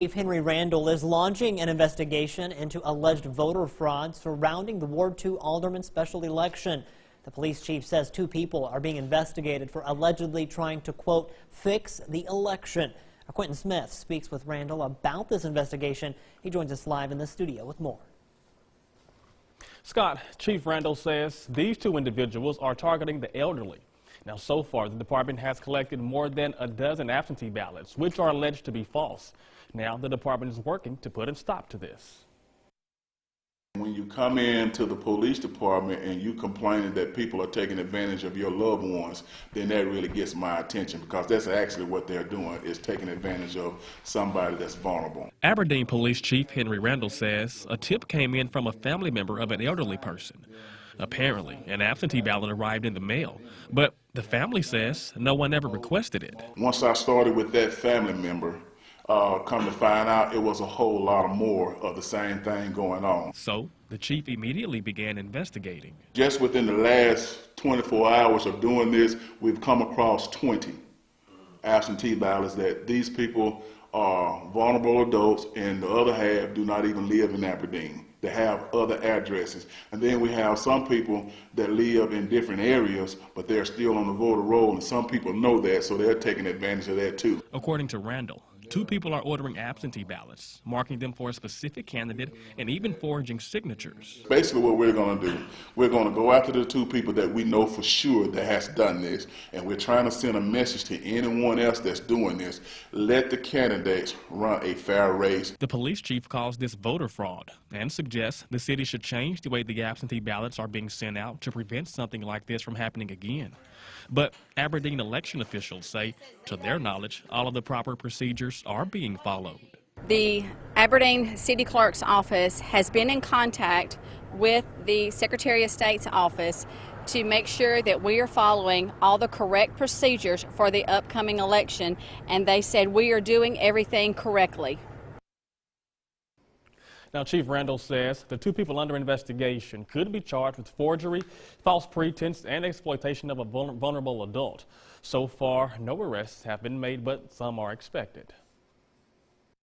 Chief Henry Randle is launching an investigation into alleged voter fraud surrounding the Ward 2 Alderman special election. The police chief says 2 people are being investigated for allegedly trying to, quote, fix the election. Quentin Smith speaks with Randle about this investigation. He joins us live in the studio with more. Scott, Chief Randle says these 2 individuals are targeting the elderly. Now, so far, the department has collected more than a dozen absentee ballots, which are alleged to be false. Now, the department is working to put a stop to this. When you come into the police department and you complaining that people are taking advantage of your loved ones, then that really gets my attention, because that's actually what they're doing, is taking advantage of somebody that's vulnerable. Aberdeen Police Chief Henry Randle says a tip came in from a family member of an elderly person. Apparently, an absentee ballot arrived in the mail, but the family says no one ever requested it. Once I started with that family member, come to find out it was a whole lot more of the same thing going on. So the chief immediately began investigating. Just within the last 24 hours of doing this, we've come across 20 absentee ballots that these people are vulnerable adults, and the other half do not even live in Aberdeen. They have other addresses. And then we have some people that live in different areas, but they're still on the voter roll, and some people know that, so they're taking advantage of that too. According to Randle, 2 people are ordering absentee ballots, marking them for a specific candidate, and even forging signatures. Basically what we're going to do, we're going to go after the 2 people that we know for sure that has done this, and we're trying to send a message to anyone else that's doing this. Let the candidates run a fair race. The police chief calls this voter fraud and suggests the city should change the way the absentee ballots are being sent out to prevent something like this from happening again. But Aberdeen election officials say, to their knowledge, all of the proper procedures are being followed. The Aberdeen City Clerk's office has been in contact with the Secretary of State's office to make sure that we are following all the correct procedures for the upcoming election, and they said we are doing everything correctly. Now, Chief Randle says the 2 people under investigation could be charged with forgery, false pretense, and exploitation of a vulnerable adult. So far, no arrests have been made, but some are expected.